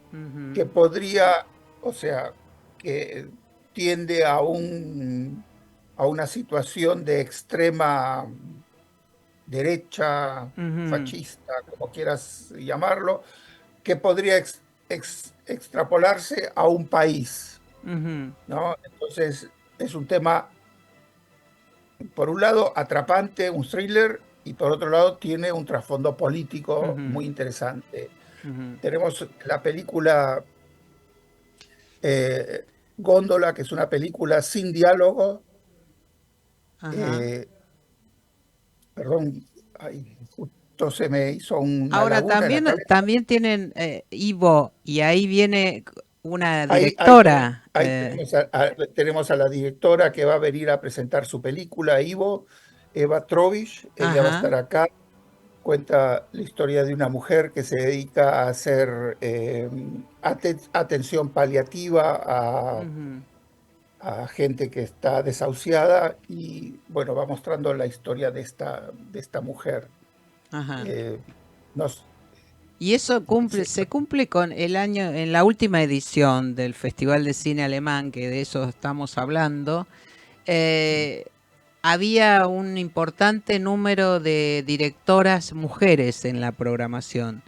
que podría, o sea, que tiende a una situación de extrema derecha, fascista, como quieras llamarlo, que podría extrapolarse a un país, ¿no? Entonces, es un tema, por un lado, atrapante, un thriller, y por otro lado tiene un trasfondo político muy interesante. Tenemos la película Góndola, que es una película sin diálogo. Perdón, justo se me hizo una Ahora laguna también tienen Ivo, y ahí viene una directora. Tenemos a la directora que va a venir a presentar su película, Ivo, Eva Trovish. Ella va a estar acá. Cuenta la historia de una mujer que se dedica a hacer atención paliativa a gente que está desahuciada, y bueno, va mostrando la historia de esta mujer. Y eso se cumple con el año, en la última edición del Festival de Cine Alemán, que de eso estamos hablando. Había un importante número de directoras mujeres en la programación.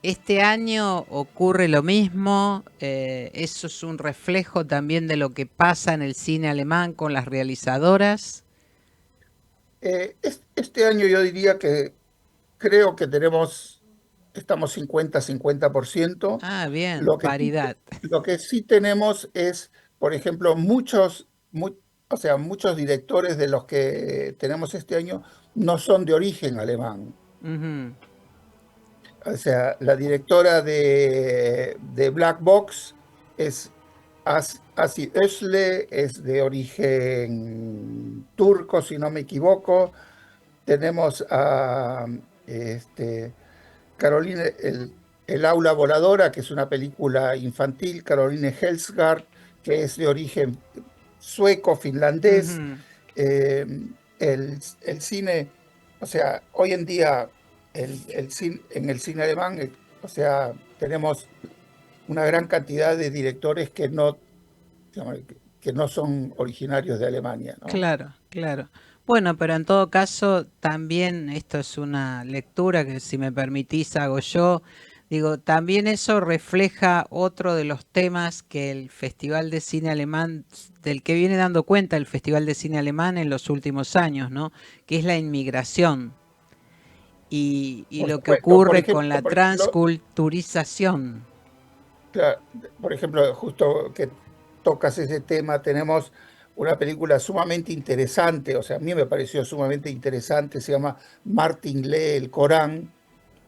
Este año ocurre lo mismo. Eso es un reflejo también de lo que pasa en el cine alemán con las realizadoras. Este año yo diría que creo que estamos 50-50%. Ah, bien, paridad. Lo que sí tenemos es, por ejemplo, muchos directores de los que tenemos este año no son de origen alemán. O sea, la directora de Black Box es Asi Özle, es de origen turco, si no me equivoco. Tenemos a Caroline, el aula voladora, que es una película infantil, Caroline Helsgaard, que es de origen sueco, finlandés, Ujú. el cine, o sea, hoy en día en el cine alemán, o sea, tenemos una gran cantidad de directores que no, digamos, que no son originarios de Alemania, ¿no? Claro, claro. Bueno, pero en todo caso, también esto es una lectura que, si me permitís, hago yo. Digo, también eso refleja otro de los temas que el Festival de Cine Alemán, del que viene dando cuenta el Festival de Cine Alemán en los últimos años, ¿no? Que es la inmigración y Por lo que supuesto, ocurre con la por ejemplo, transculturización. claro, por ejemplo, justo que tocas ese tema, tenemos una película sumamente interesante, o sea, a mí me pareció sumamente interesante, se llama Martin lee el Corán,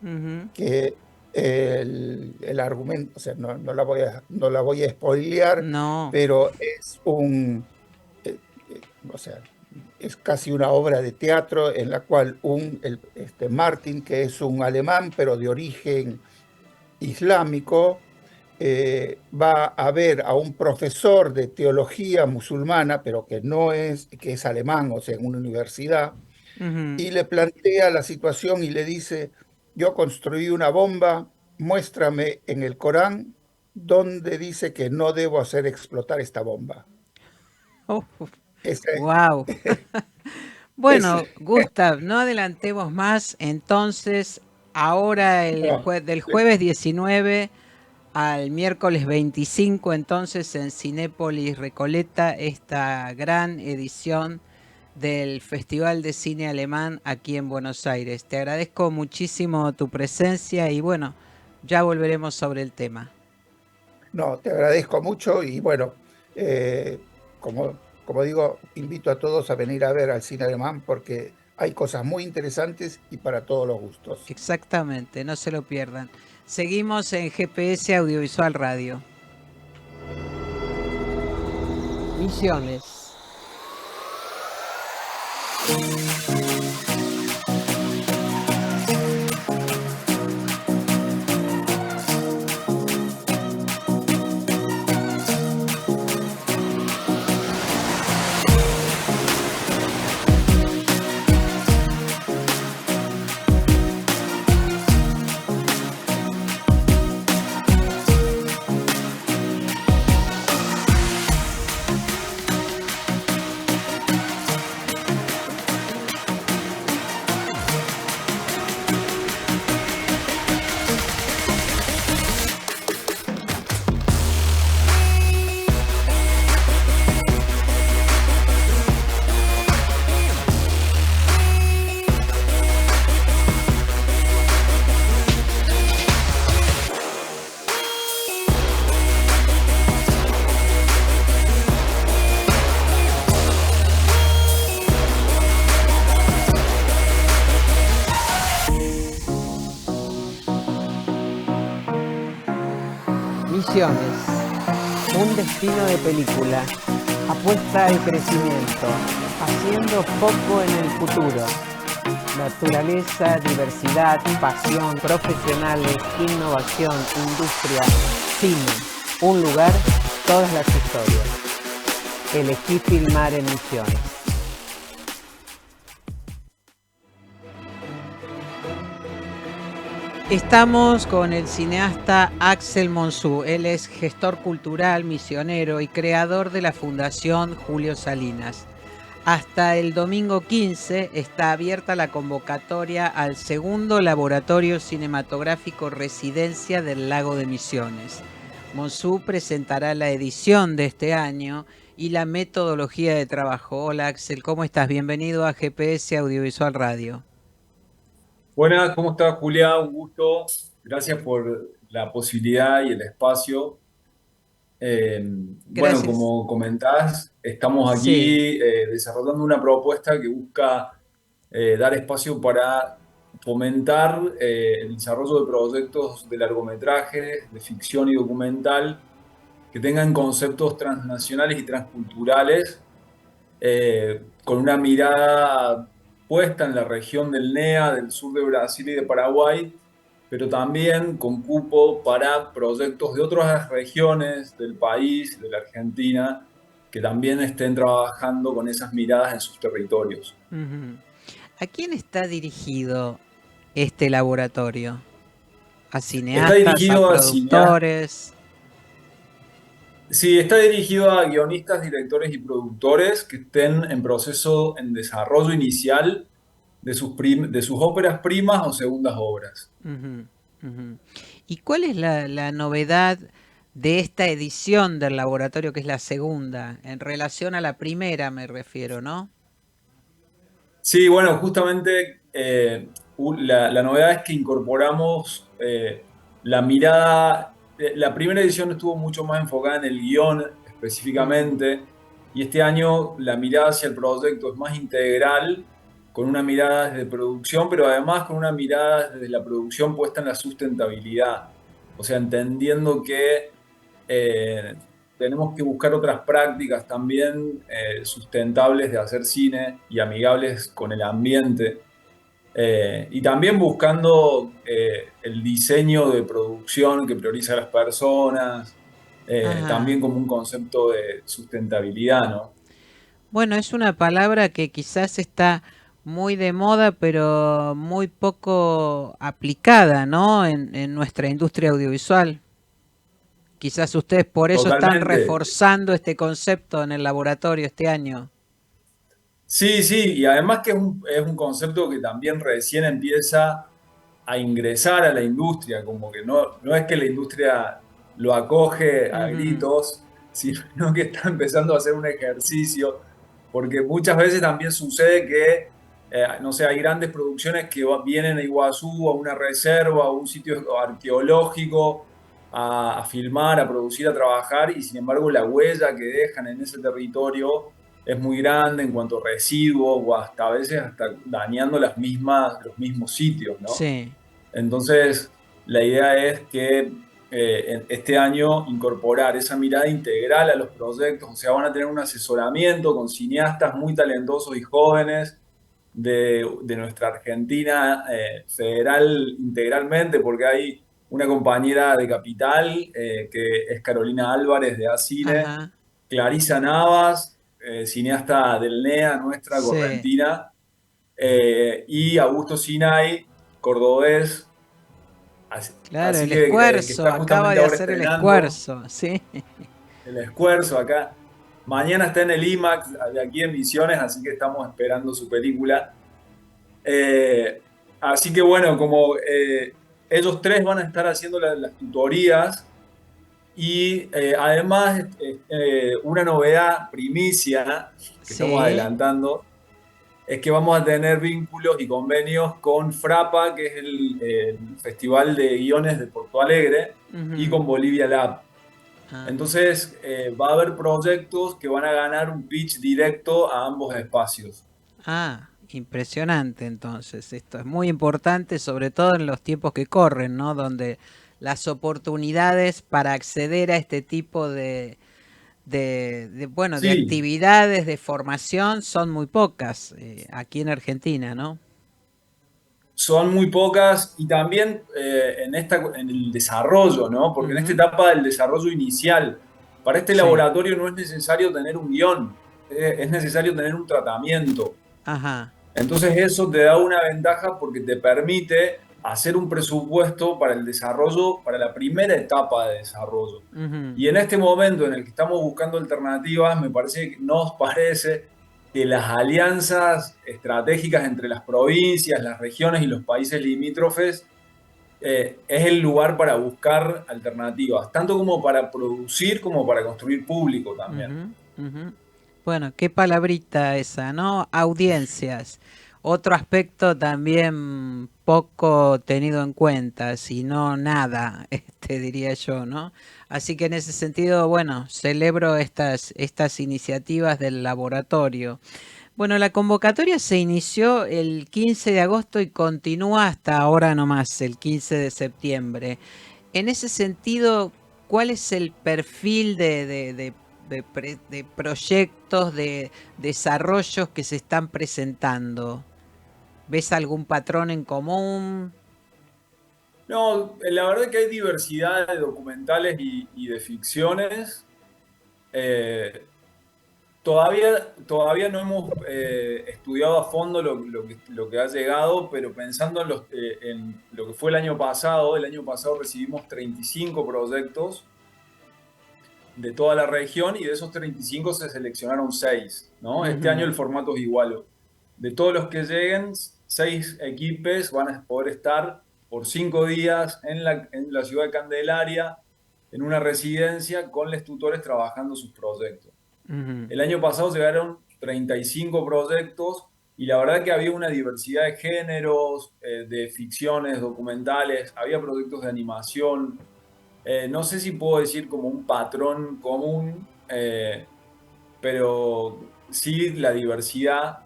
Ujú. que el argumento, o sea, no la voy a spoilear, No. pero es o sea, es casi una obra de teatro en la cual Martin, que es un alemán, pero de origen islámico, va a ver a un profesor de teología musulmana, pero que es alemán, o sea, en una universidad, Ujú. y le plantea la situación y le dice: yo construí una bomba, muéstrame en el Corán donde dice que no debo hacer explotar esta bomba. Ese- Wow. ese- Bueno, Gustav, no adelantemos más. Entonces, ahora no, del jueves 19 al miércoles 25, entonces en Cinépolis Recoleta, esta gran edición del Festival de Cine Alemán aquí en Buenos Aires. Te agradezco muchísimo tu presencia y bueno, ya volveremos sobre el tema. no, te agradezco mucho y bueno, como digo, invito a todos a venir a ver al cine alemán porque hay cosas muy interesantes y para todos los gustos. Exactamente, no se lo pierdan. Seguimos en GPS Audiovisual Radio. Misiones. Misiones, un destino de película, apuesta al crecimiento, haciendo foco en el futuro. Naturaleza, diversidad, pasión, profesionales, innovación, industria, cine. Un lugar, todas las historias. Elegí filmar en Misiones. Estamos con el cineasta Axel Monsú. Él es gestor cultural, misionero y creador de la Fundación Julio Salinas. Hasta el domingo 15 está abierta la convocatoria al segundo laboratorio cinematográfico Residencia del Lago de Misiones. Monsú presentará la edición de este año y la metodología de trabajo. Hola Axel, ¿cómo estás? Bienvenido a GPS Audiovisual Radio. Buenas, ¿cómo estás, Julia? Un gusto. Gracias por la posibilidad y el espacio. Bueno, como comentás, estamos aquí desarrollando una propuesta que busca dar espacio para fomentar el desarrollo de proyectos de largometraje, de ficción y documental que tengan conceptos transnacionales y transculturales, con una mirada puesta en la región del NEA, del sur de Brasil y de Paraguay, pero también con cupo para proyectos de otras regiones del país, de la Argentina, que también estén trabajando con esas miradas en sus territorios. ¿A quién está dirigido este laboratorio? ¿A Está cineastas, a dirigido a productores? Sí, está dirigido a guionistas, directores y productores que estén en proceso, en desarrollo inicial de sus óperas primas o segundas obras. Ujú, ujú. ¿Y cuál es la novedad de esta edición del laboratorio, que es la segunda, en relación a la primera, me refiero, ¿no? Sí, bueno, justamente la novedad es que incorporamos la mirada. La primera edición estuvo mucho más enfocada en el guión específicamente, y este año la mirada hacia el proyecto es más integral, con una mirada desde producción, pero además con una mirada desde la producción puesta en la sustentabilidad. O sea, entendiendo que tenemos que buscar otras prácticas también sustentables de hacer cine y amigables con el ambiente. Y también buscando el diseño de producción que prioriza a las personas, también como un concepto de sustentabilidad, ¿no? Bueno, es una palabra que quizás está muy de moda, pero muy poco aplicada, ¿no? En nuestra industria audiovisual. Quizás ustedes por eso están Totalmente. reforzando este concepto en el laboratorio este año. Sí, sí, y además que es un concepto que también recién empieza a ingresar a la industria, como que no es que la industria lo acoge a gritos, sino que está empezando a hacer un ejercicio, porque muchas veces también sucede que, no sé, hay grandes producciones que vienen a Iguazú, a una reserva, a un sitio arqueológico, a filmar, a producir, a trabajar, y sin embargo la huella que dejan en ese territorio es muy grande en cuanto a residuos, o hasta a veces hasta dañando los mismos sitios, ¿no? Sí. Entonces, la idea es que este año incorporar esa mirada integral a los proyectos, o sea, van a tener un asesoramiento con cineastas muy talentosos y jóvenes de nuestra Argentina federal integralmente, porque hay una compañera de Capital, que es Carolina Álvarez de A-Cine, Ajá. Clarisa Navas, cineasta del NEA, nuestra Sí. correntina, y Augusto Sinay, cordobés. Claro, Así el que esfuerzo, está acaba justamente de ahora hacer el estrenando esfuerzo, sí. El Esfuerzo acá. Mañana está en el IMAX de aquí en Misiones, así que estamos esperando su película. Así que bueno, como ellos tres van a estar haciendo las tutorías, y además una novedad primicia que estamos Sí. adelantando es que vamos a tener vínculos y convenios con FRAPA, que es el Festival de Guiones de Porto Alegre, y con Bolivia Lab. Entonces va a haber proyectos que van a ganar un pitch directo a ambos espacios. Ah, impresionante entonces. Esto es muy importante, sobre todo en los tiempos que corren, ¿no? Donde las oportunidades para acceder a este tipo de Sí. actividades, de formación, son muy pocas aquí en Argentina, ¿no? Son muy pocas, y también en el desarrollo, ¿no? Porque en esta etapa del desarrollo inicial, para este Sí. laboratorio no es necesario tener un guión, es necesario tener un tratamiento. Ajá. Entonces eso te da una ventaja porque te permite hacer un presupuesto para el desarrollo, para la primera etapa de desarrollo. Y en este momento en el que estamos buscando alternativas, nos parece que las alianzas estratégicas entre las provincias, las regiones y los países limítrofes es el lugar para buscar alternativas, tanto como para producir como para construir público también. Bueno, qué palabrita esa, ¿no? Audiencias. Otro aspecto también poco tenido en cuenta, si no nada, diría yo, ¿no? Así que en ese sentido, bueno, celebro estas iniciativas del laboratorio. Bueno, la convocatoria se inició el 15 de agosto y continúa hasta ahora nomás, el 15 de septiembre. En ese sentido, ¿cuál es el perfil de proyectos, de desarrollos que se están presentando? ¿Ves algún patrón en común? No, la verdad es que hay diversidad de documentales y de ficciones. Todavía no hemos estudiado a fondo lo que ha llegado, pero pensando en lo que fue el año pasado recibimos 35 proyectos de toda la región y de esos 35 se seleccionaron 6, ¿no? Este año el formato es igual. De todos los que lleguen, 6 equipos van a poder estar por 5 días en la ciudad de Candelaria, en una residencia, con los tutores trabajando sus proyectos. El año pasado llegaron 35 proyectos y la verdad que había una diversidad de géneros, de ficciones, documentales, había proyectos de animación. No sé si puedo decir como un patrón común, pero sí la diversidad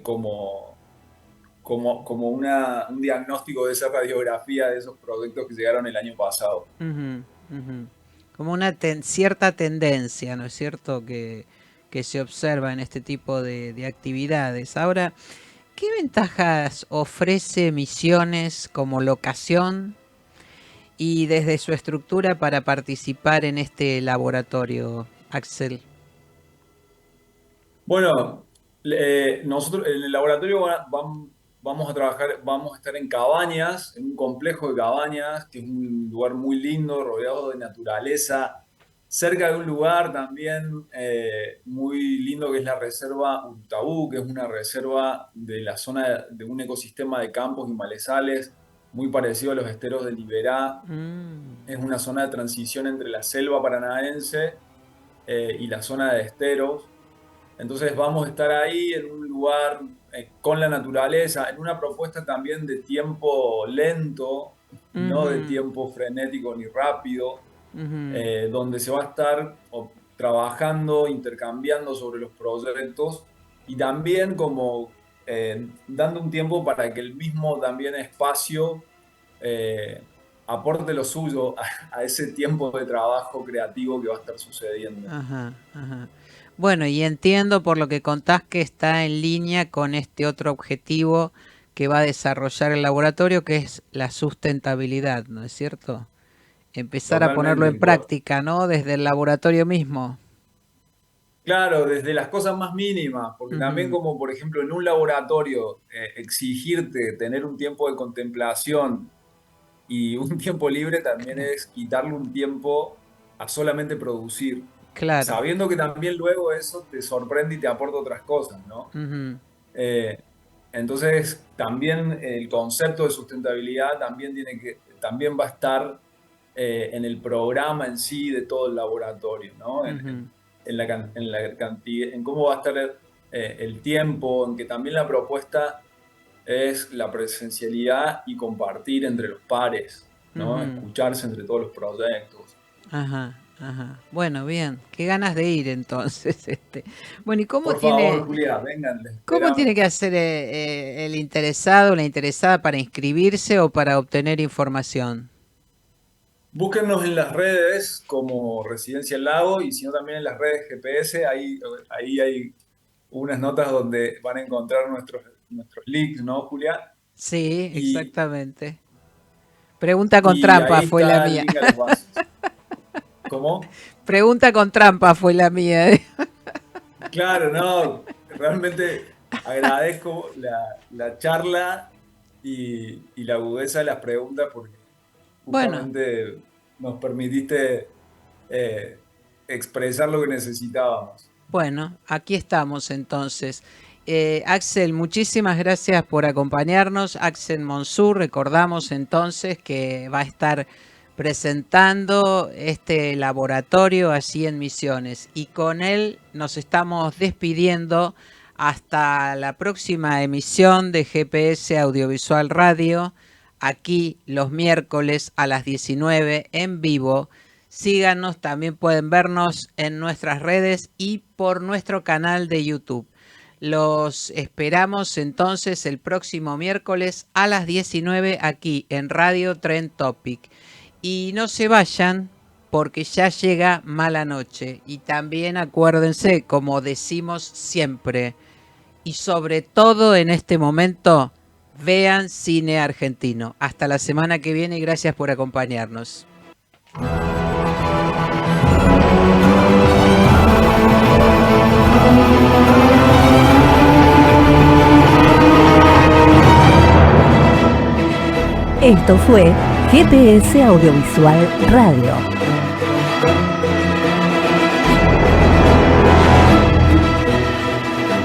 como un diagnóstico de esa radiografía de esos proyectos que llegaron el año pasado. Como una cierta tendencia, ¿no es cierto?, que se observa en este tipo de actividades. Ahora, ¿qué ventajas ofrece Misiones como locación y desde su estructura para participar en este laboratorio, Axel? Bueno, nosotros en el laboratorio vamos a estar en cabañas, en un complejo de cabañas, que es un lugar muy lindo, rodeado de naturaleza, cerca de un lugar también muy lindo que es la reserva Urtabú, que es una reserva de la zona de un ecosistema de campos y malezales, muy parecido a los esteros de Liberá. Es una zona de transición entre la selva paranaense y la zona de esteros. Entonces vamos a estar ahí en un lugar con la naturaleza, en una propuesta también de tiempo lento, no de tiempo frenético ni rápido, donde se va a estar trabajando, intercambiando sobre los proyectos y también como dando un tiempo para que el mismo también espacio aporte lo suyo a ese tiempo de trabajo creativo que va a estar sucediendo. Bueno, y entiendo por lo que contás que está en línea con este otro objetivo que va a desarrollar el laboratorio, que es la sustentabilidad, ¿no es cierto? Empezar a ponerlo en práctica, ¿no? Desde el laboratorio mismo. Claro, desde las cosas más mínimas, porque también como por ejemplo en un laboratorio exigirte tener un tiempo de contemplación y un tiempo libre también es quitarle un tiempo a solamente producir. Claro. Sabiendo que también luego eso te sorprende y te aporta otras cosas, ¿no? Entonces también el concepto de sustentabilidad también va a estar en el programa en sí de todo el laboratorio, ¿no? En la cantidad, en cómo va a estar el tiempo, en que también la propuesta es la presencialidad y compartir entre los pares, ¿no? Escucharse entre todos los proyectos. Bueno, bien, qué ganas de ir entonces. Bueno, ¿y cómo Por favor, Julia, vengan. ¿Cómo tiene que hacer el interesado o la interesada para inscribirse o para obtener información? Búsquennos en las redes como Residencia El Lago y si no también en las redes GPS, ahí hay unas notas donde van a encontrar nuestros links, ¿no, Julia? Sí, exactamente. Pregunta con trampa fue la mía. ¿Cómo? Pregunta con trampa fue la mía. Claro, no, realmente agradezco la charla y la agudeza de las preguntas porque justamente nos permitiste expresar lo que necesitábamos. Bueno, aquí estamos entonces. Axel, muchísimas gracias por acompañarnos. Axel Monsur, recordamos entonces que va a estar presentando este laboratorio allí en Misiones y con él nos estamos despidiendo hasta la próxima emisión de GPS Audiovisual Radio, aquí los miércoles a las 19 en vivo. Síganos, también pueden vernos en nuestras redes y por nuestro canal de YouTube. Los esperamos entonces el próximo miércoles a las 19 aquí en Radio Trend Topic. Y no se vayan porque ya llega Mala Noche. Y también acuérdense, como decimos siempre, y sobre todo en este momento, vean cine argentino. Hasta la semana que viene y gracias por acompañarnos. Esto fue GPS Audiovisual Radio.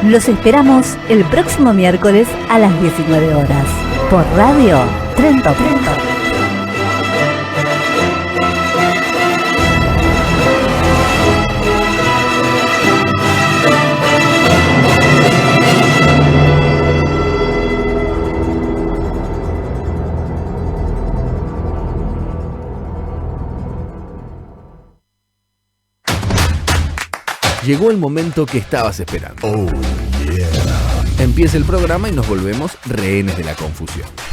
Los esperamos el próximo miércoles a las 19 horas por Radio Tren Topic. Llegó el momento que estabas esperando. Oh, yeah. Empieza el programa y nos volvemos rehenes de la confusión.